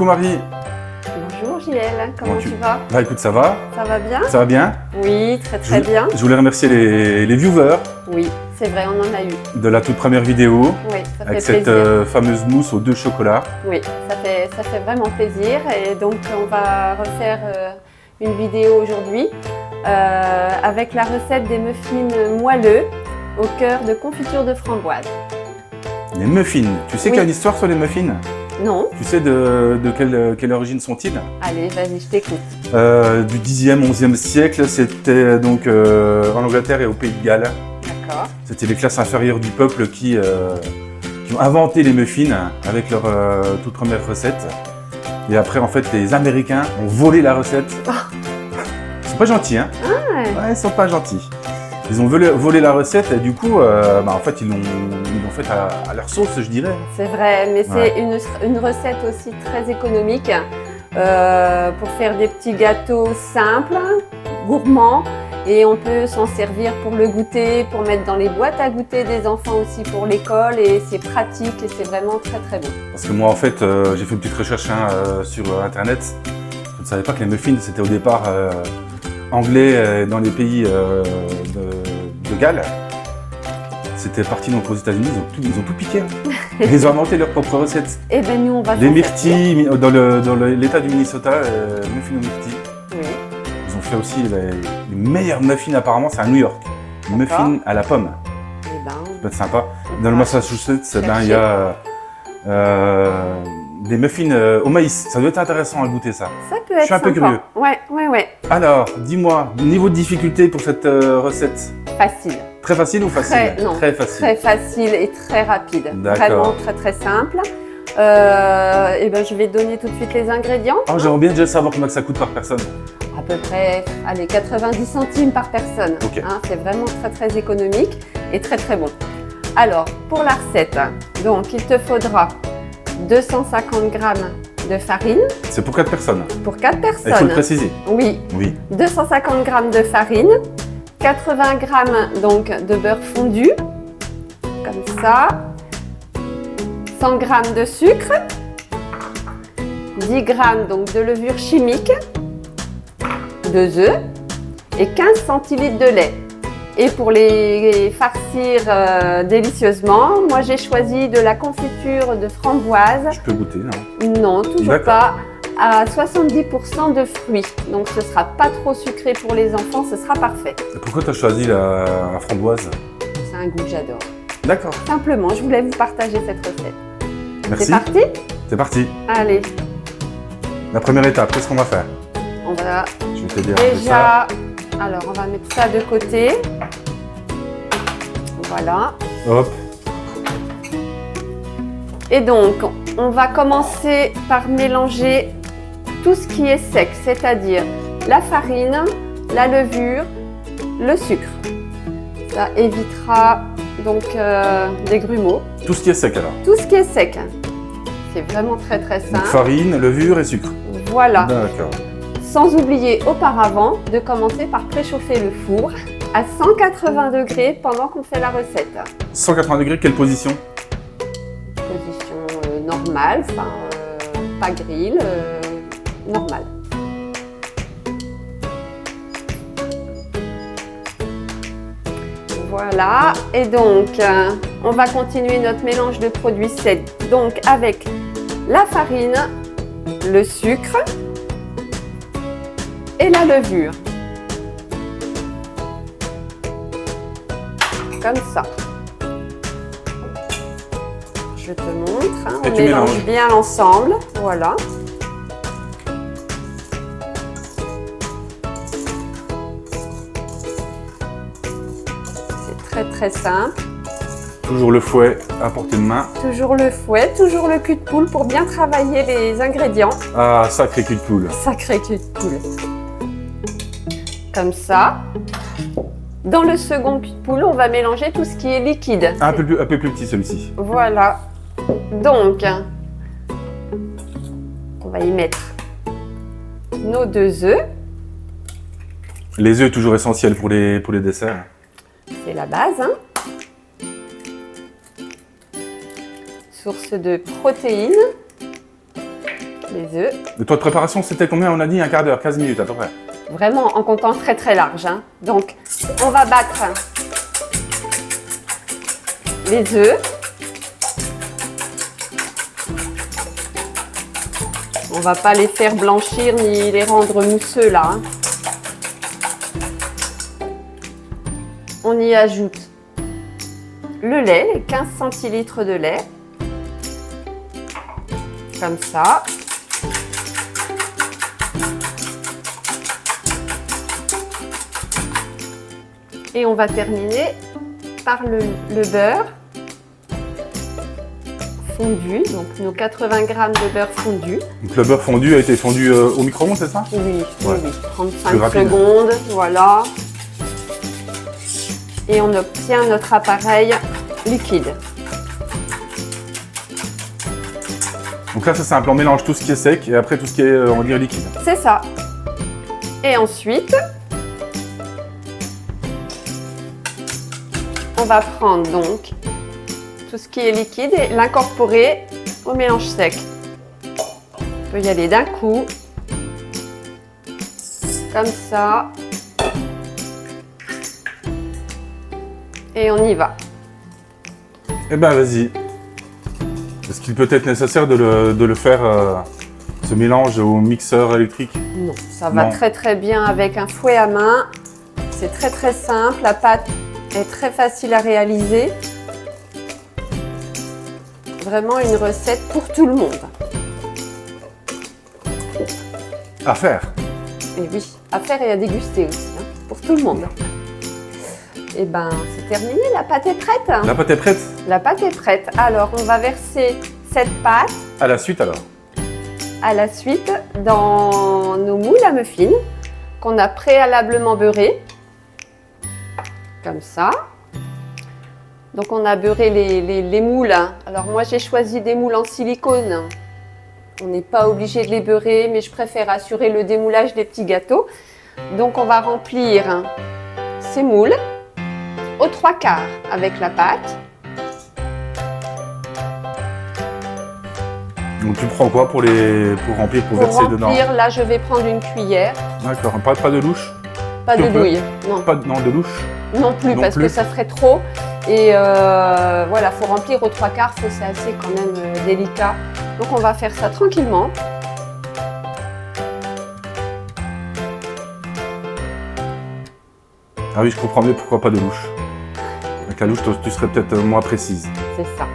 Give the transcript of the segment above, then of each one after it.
Coucou Marie. Bonjour JL, comment tu vas? Bah écoute, ça va? Ça va bien? Ça va bien? Oui, très bien. Je voulais remercier les viewers. Oui, c'est vrai, on en a eu. De la toute première vidéo. Oui, ça fait avec plaisir. cette fameuse mousse aux 2 chocolats. Oui, ça fait vraiment plaisir. Et donc, on va refaire une vidéo aujourd'hui avec la recette des muffins moelleux au cœur de confiture de framboise. Les muffins. Tu sais qu'il y a une histoire sur les muffins? Non? Tu sais de quelle origine sont-ils? Allez, vas-y, je t'écoute. Du 10e, 11e siècle, c'était donc en Angleterre et au Pays de Galles. D'accord. C'était les classes inférieures du peuple qui ont inventé les muffins avec leur toute première recette. Et après, en fait, les Américains ont volé la recette. Ils sont pas gentils, hein? Ah, Ouais, ils sont pas gentils. Ils ont volé la recette et du coup, en fait, ils l'ont fait à leur sauce, je dirais. c'est vrai, mais Ouais. c'est une recette aussi très économique pour faire des petits gâteaux simples, gourmands, et on peut s'en servir pour le goûter, pour mettre dans les boîtes à goûter des enfants aussi pour l'école, et c'est pratique et c'est vraiment très bon. Parce que moi, en fait, j'ai fait une petite recherche sur Internet. Je ne savais pas que les muffins, c'était au départ anglais dans les pays de Galles. C'était parti donc aux États-Unis, ils ont tout piqué. Hein. Ils ont inventé leur propre recette. Et bien nous on va Les s'en myrtilles, dans l'état du Minnesota, muffins aux myrtilles. servir. Oui, Ils ont fait aussi les meilleurs muffins apparemment, c'est à New York. Muffins à la pomme, et ben, ça peut être sympa. Dans le Massachusetts, il y a des muffins au maïs. Ça doit être intéressant à goûter ça. ça peut être Je suis un peu sympa. curieux. Ouais, Alors, dis-moi, niveau de difficulté pour cette recette? facile. Très facile ou facile? Non, Très facile. Très facile et très rapide. D'accord. Vraiment très simple. Et ben je vais te donner tout de suite les ingrédients. Oh, j'aimerais bien déjà savoir combien que ça coûte par personne. À peu près, allez, 90 centimes par personne. Ok. Hein, c'est vraiment très économique et très bon. Alors, pour la recette, donc il te faudra 250 g de farine C'est pour 4 personnes. pour 4 Il faut le personnes. préciser. Oui, Oui. 250 g de farine, 80 g donc de beurre fondu, comme ça, 100 g de sucre, 10 g donc de levure chimique, 2 œufs et 15 centilitres de lait. Et pour les farcir délicieusement, moi j'ai choisi de la confiture de framboise. Je peux goûter. Hein. Non, toujours D'accord. pas. À 70% de fruits. Donc ce sera pas trop sucré pour les enfants, ce sera parfait. Et pourquoi tu as choisi la framboise? C'est un goût que j'adore. D'accord. Simplement, je voulais vous partager cette recette. Merci. C'est parti? C'est parti. Allez, La première étape, qu'est-ce qu'on va faire? on va Je vais t'aider à faire ça. déjà... Alors, on va mettre ça de côté. Voilà. Hop. Et donc, on va commencer par mélanger tout ce qui est sec, c'est-à-dire la farine, la levure, le sucre. Ça évitera donc des grumeaux. Tout ce qui est sec alors. Tout ce qui est sec. C'est vraiment très Donc simple. farine, levure et sucre. Voilà. D'accord. Sans oublier auparavant de commencer par préchauffer le four à 180 degrés pendant qu'on fait la recette. 180 degrés, quelle position? Position normale, enfin pas grill, normale. Voilà, et donc on va continuer notre mélange de produits secs. Donc avec la farine, le sucre et la levure. Comme ça. Je te montre, hein, Et on tu mélange mélanges. bien l'ensemble. Voilà. C'est très simple. Toujours le fouet à portée de main. Toujours le fouet, toujours le cul de poule pour bien travailler les ingrédients. Ah, sacré cul de poule. Sacré cul de poule. Comme ça. Dans le second cul de poule, on va mélanger tout ce qui est liquide. Un peu plus petit celui-ci. Voilà. Donc, on va y mettre nos 2 œufs. Les œufs toujours essentiels pour les desserts. C'est la base. Hein. Source de protéines. les œufs. Le temps de préparation, c'était combien? On a dit un quart d'heure, 15 minutes à peu près. Vraiment en comptant très très large, hein. Donc, on va battre les œufs. On va pas les faire blanchir ni les rendre mousseux là, hein. On y ajoute le lait, les 15 centilitres de lait. Comme ça. Et on va terminer par le beurre fondu, donc nos 80 g de beurre fondu. Donc le beurre fondu a été fondu au micro-ondes, c'est ça? Oui, Ouais. oui, 35 Plus rapide. secondes, voilà. Et on obtient notre appareil liquide. Donc là, c'est simple, on mélange tout ce qui est sec et après tout ce qui est, on va dire, liquide. C'est ça. Et ensuite, on va prendre donc tout ce qui est liquide et l'incorporer au mélange sec. On peut y aller d'un coup, comme ça. Et on y va. Eh ben, vas-y. Est-ce qu'il peut être nécessaire de le faire, ce mélange au mixeur électrique? Non, ça va Non. très très bien avec un fouet à main. C'est très très simple. La pâte est très facile à réaliser. Vraiment une recette pour tout le monde. À faire. Et oui, à faire et à déguster aussi, hein, pour tout le monde. Et ben, c'est terminé, la pâte est prête. La pâte est prête? La pâte est prête. Alors, on va verser cette pâte À la suite alors. à la suite dans nos moules à muffins qu'on a préalablement beurrés. Comme ça. Donc, on a beurré les moules. Alors, moi, j'ai choisi des moules en silicone. On n'est pas obligé de les beurrer, mais je préfère assurer le démoulage des petits gâteaux. Donc, on va remplir ces moules aux 3/4 avec la pâte. Donc tu prends quoi pour remplir, pour Pour verser dedans? remplir, là, je vais prendre une cuillère. D'accord, pas de louche? Pas Si de on peut. douille, non. Non, de louche? Non plus, Non parce plus. que ça ferait trop. Et voilà, faut remplir aux 3/4, c'est assez quand même délicat. Donc on va faire ça tranquillement. Ah oui, je comprends mieux pourquoi pas de louche. Avec la louche, tu serais peut-être moins précise. C'est ça.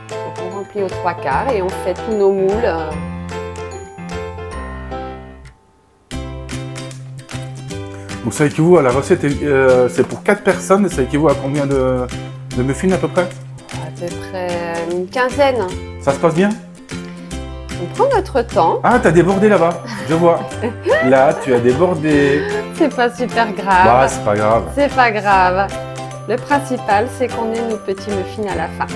Donc on remplit aux 3/4 et on fait tous nos moules. Donc ça équivaut à la recette, c'est pour 4 personnes et ça équivaut à combien de muffins à peu près? À peu près une quinzaine. Ça se passe bien? On prend notre temps. Ah, t'as débordé là-bas, je vois. Là, tu as débordé. C'est pas super grave. Bah, c'est pas grave. C'est pas grave. Le principal, c'est qu'on ait nos petits muffins à la fin.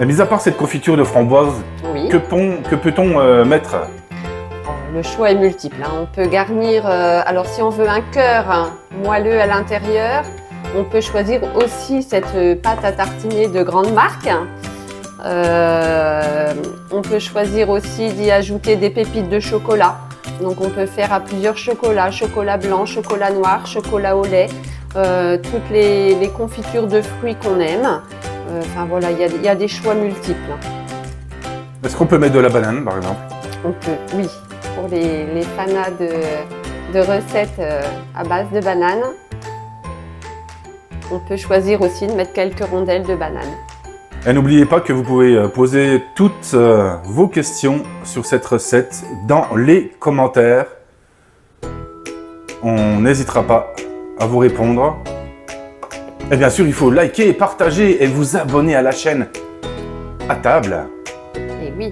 Et mis à part cette confiture de framboise, Oui. que peut-on mettre? Le choix est multiple, hein. On peut garnir, alors si on veut un cœur moelleux à l'intérieur, on peut choisir aussi cette pâte à tartiner de grande marque. On peut choisir aussi d'y ajouter des pépites de chocolat. Donc on peut faire à plusieurs chocolats, chocolat blanc, chocolat noir, chocolat au lait, toutes les confitures de fruits qu'on aime. Enfin voilà, il y a des choix multiples. Est-ce qu'on peut mettre de la banane par exemple? On peut, oui, pour les fanas de recettes à base de banane. On peut choisir aussi de mettre quelques rondelles de banane. Et n'oubliez pas que vous pouvez poser toutes vos questions sur cette recette dans les commentaires. On n'hésitera pas à vous répondre. Et bien sûr, il faut liker, partager et vous abonner à la chaîne à table. Et oui.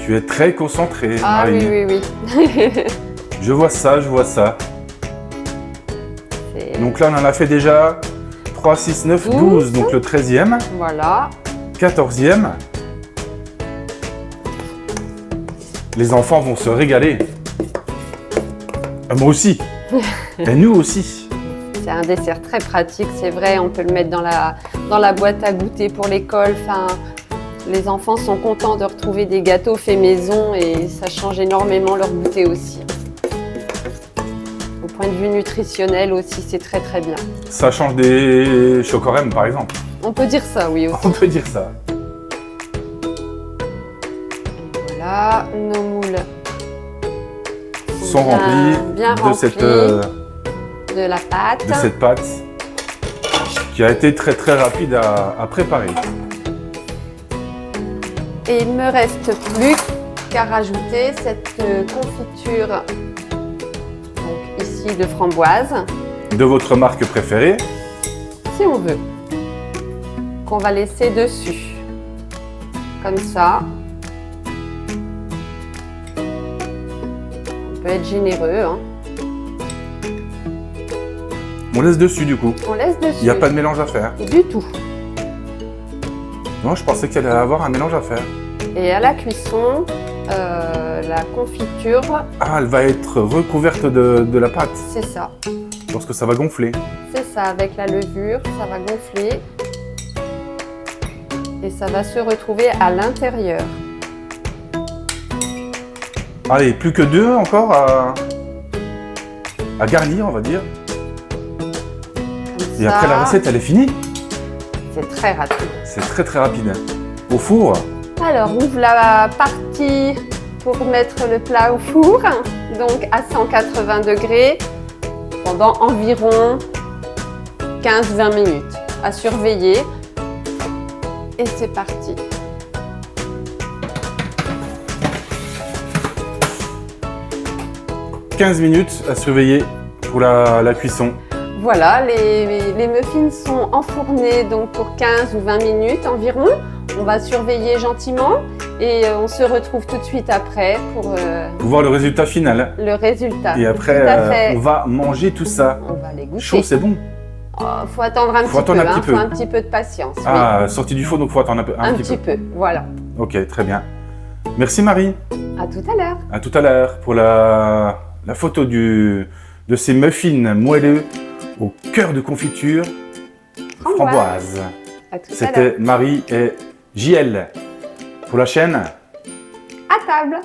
Tu es très concentrée, Ah Marie. oui, oui, oui. Je vois ça, je vois ça. C'est- Donc là, on en a fait déjà 3, 6, 9, 12. Donc le 13e, Voilà. 14e. Les enfants vont se régaler. Moi aussi. Et nous aussi. C'est un dessert très pratique, c'est vrai. On peut le mettre dans la boîte à goûter pour l'école. Enfin, les enfants sont contents de retrouver des gâteaux faits maison et ça change énormément leur goûter aussi. Au point de vue nutritionnel aussi, c'est très très bien. Ça change des chocorèmes par exemple. On peut dire ça, oui aussi. On peut dire ça. Voilà, nos moules Sont remplis bien de remplis cette de la pâte. pâte qui a été très très rapide à préparer. Et il me reste plus qu'à rajouter cette confiture, donc ici de framboise, De votre marque préférée. si on veut, qu'on va laisser dessus, comme ça. On peut être généreux, hein. On laisse dessus du coup. On laisse dessus. Il n'y a pas de mélange à faire. Du tout. Non, je pensais qu'il allait avoir un mélange à faire. Et à la cuisson, la confiture, Ah, elle va être recouverte de la pâte c'est ça. lorsque ça va gonfler. C'est ça, avec la levure, ça va gonfler et ça va se retrouver à l'intérieur. Allez, plus que 2 encore à garnir, on va dire. Comme Et ça, après, la recette, elle est finie. c'est très rapide. C'est très très rapide. Au four, Alors, ouvre la partie pour mettre le plat au four, donc à 180 degrés, pendant environ 15-20 minutes. À surveiller. Et c'est parti. « 15 minutes à surveiller pour la cuisson. Voilà, les muffins sont enfournés donc pour 15 ou 20 minutes environ. On va surveiller gentiment et on se retrouve tout de suite après pour Pour voir le résultat final. le résultat. Et Tout à après, fait. on va manger tout ça. On va les goûter. Chaud, c'est bon. Oh, faut attendre un Faut petit attendre peu, un petit peu. faut un petit peu de patience. Oui. Ah, sorti du four, donc faut attendre un Un petit peu. peu, voilà. Ok, très bien. Merci Marie. À tout à l'heure. À tout à l'heure pour la photo de ces muffins moelleux au cœur de confiture framboise. À tout à l'heure. C'était Marie et JL pour la chaîne. À table.